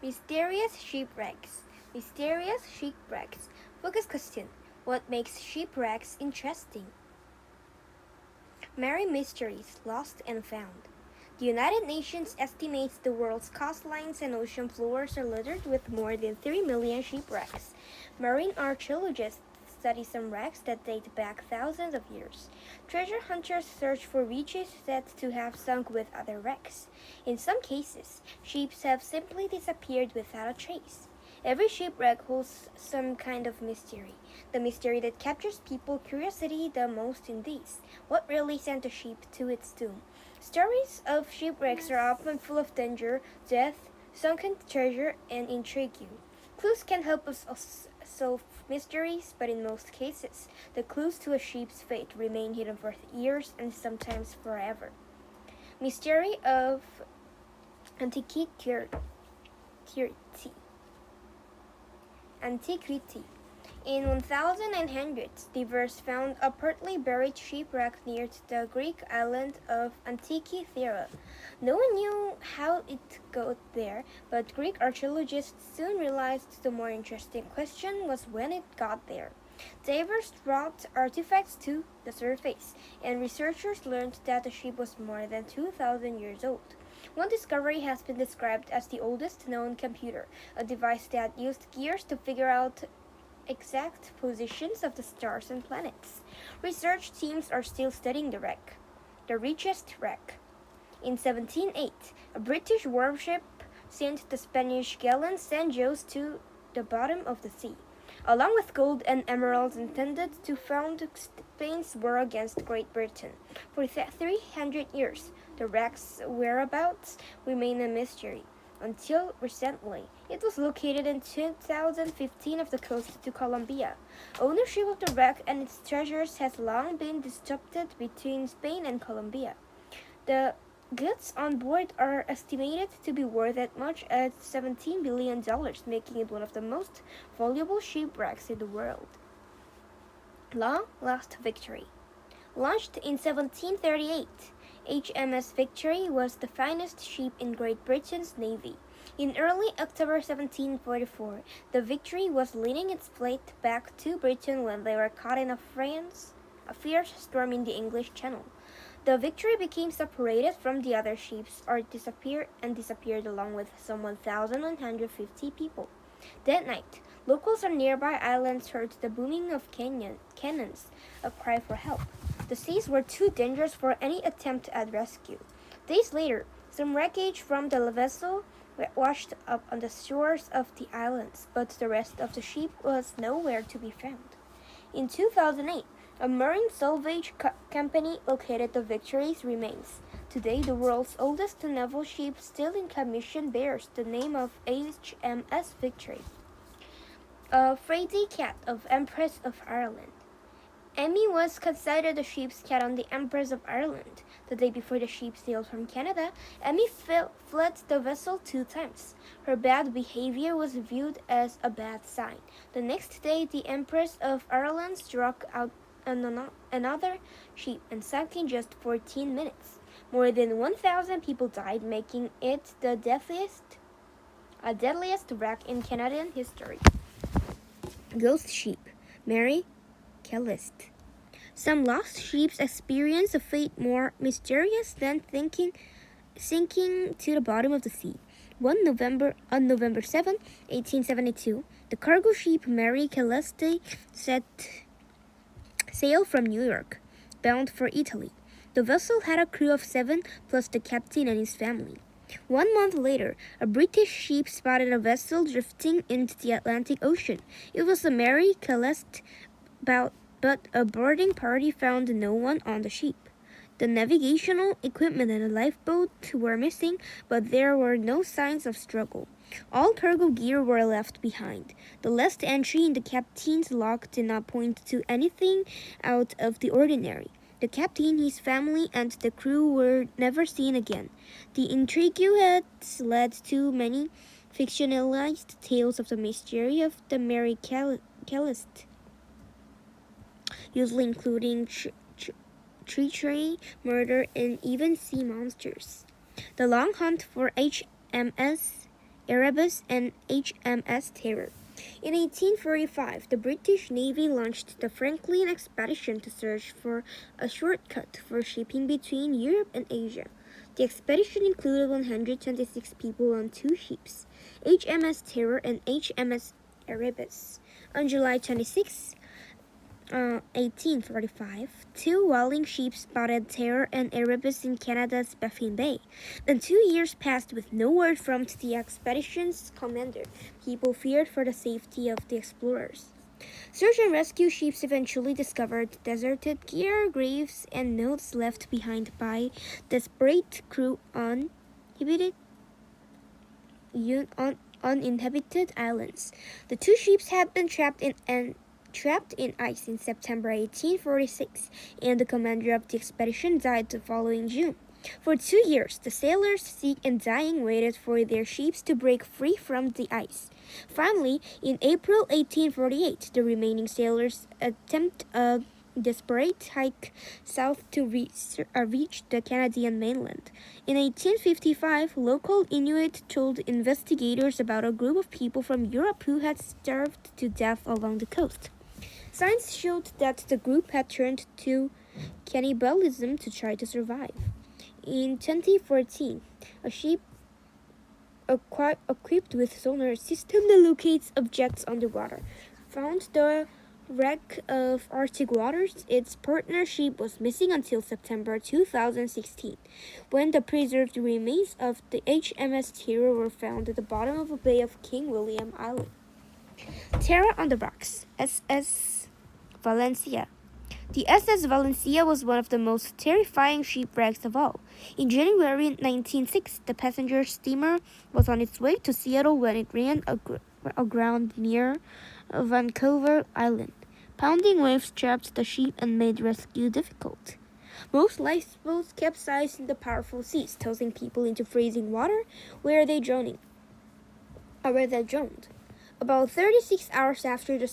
Mysterious shipwrecks. Mysterious shipwrecks. Focus question. What makes shipwrecks interesting? Marine mysteries lost and found. The United Nations estimates the world's coastlines and ocean floors are littered with more than 3 million shipwrecks. Marine archaeologists study some wrecks that date back thousands of years. Treasure hunters search for wreckage said to have sunk with other wrecks. In some cases, ships have simply disappeared without a trace. Every shipwreck holds some kind of mystery. The mystery that captures people's curiosity the most in these. What really sent a ship to its doom? Stories of shipwrecks are often full of danger, death, sunken treasure, and intrigue. Clues can help us solve mysteries, but in most cases, the clues to a ship's fate remain hidden for years and sometimes forever. Mystery of antiquity. Antiquity. In 1900s, divers found a partly buried shipwreck near the Greek island of Antikythera. No one knew how it got there, but Greek archaeologists soon realized the more interesting question was when it got there. Divers brought artifacts to the surface, and researchers learned that the ship was more than 2,000 years old. One discovery has been described as the oldest known computer, a device that used gears to figure out exact positions of the stars and planets. Research teams are still studying the wreck. The richest wreck. In 1708, a British warship sent the Spanish gallant San Jose to the bottom of the sea, along with gold and emeralds intended to fund Spain's war against Great Britain. For 300 years, the wreck's whereabouts remained a mystery. Until recently, it was located in 2015 off the coast to Colombia. Ownership of the wreck and its treasures has long been disputed between Spain and Colombia. The goods on board are estimated to be worth as much as $17 billion, making it one of the most valuable shipwrecks in the world. Long-lost Victory. Launched in 1738, HMS Victory was the finest ship in Great Britain's navy. In early October 1744, the Victory was leading its fleet back to Britain when they were caught in a fierce storm in the English Channel. The Victory became separated from the other ships or disappeared along with some 1,150 people. That night, locals on nearby islands heard the booming of cannons, a cry for help. The seas were too dangerous for any attempt at rescue. Days later, some wreckage from the vessel washed up on the shores of the islands, but the rest of the ship was nowhere to be found. In 2008, a marine salvage company located the Victory's remains. Today, the world's oldest naval ship still in commission bears the name of HMS Victory. A Fraidy cat of Empress of Ireland. Emmy was considered the ship's cat on the Empress of Ireland. The day before the ship sailed from Canada, Emmy fled the vessel 2 times. Her bad behavior was viewed as a bad sign. The next day, the Empress of Ireland struck out another ship and sank in just 14 minutes. More than 1,000 people died, making it the deadliest wreck in Canadian history. Ghost ship. Mary Celeste. Some lost ships experience a fate more mysterious than sinking to the bottom of the sea. On November 7, 1872, the cargo ship Mary Celeste set sail from New York, bound for Italy. The vessel had a crew of 7 plus the captain and his family. 1 month later, a British ship spotted a vessel drifting into the Atlantic Ocean. It was the Mary Celeste, but a boarding party found no one on the ship. The navigational equipment and a lifeboat were missing, but there were no signs of struggle. All cargo gear were left behind. The last entry in the captain's log did not point to anything out of the ordinary. The captain, his family, and the crew were never seen again. The intrigue had led to many fictionalized tales of the mystery of the Mary Celeste, usually including treachery, murder, and even sea monsters. The long hunt for HMS Erebus, and HMS Terror. In 1845, the British Navy launched the Franklin expedition to search for a shortcut for shipping between Europe and Asia. The expedition included 126 people on two ships, HMS Terror and HMS Erebus. On July 26, 1845, two whaling ships spotted Terror and Erebus in Canada's Baffin Bay. Then 2 years passed with no word from the expedition's commander. People feared for the safety of the explorers. Search and rescue ships eventually discovered deserted gear, graves, and notes left behind by desperate crew on uninhabited islands. The two ships had been trapped in ice in September 1846, and the commander of the expedition died the following June. For 2 years, the sailors, sick and dying, waited for their ships to break free from the ice. Finally, in April 1848, the remaining sailors attempted a desperate hike south to reach the Canadian mainland. In 1855, local Inuit told investigators about a group of people from Europe who had starved to death along the coast. Signs showed that the group had turned to cannibalism to try to survive. In 2014, a ship equipped with sonar system that locates objects underwater found the wreck of Arctic waters. Its partner ship was missing until September 2016, when the preserved remains of the HMS Terror were found at the bottom of a bay of King William Island. Terror on the rocks. SS Valencia. The SS Valencia was one of the most terrifying shipwrecks of all. In January 1906, the passenger steamer was on its way to Seattle when it ran aground near Vancouver Island. Pounding waves trapped the ship and made rescue difficult. Most lifeboats capsized in the powerful seas, tossing people into freezing water where they drowned. About 36 hours after the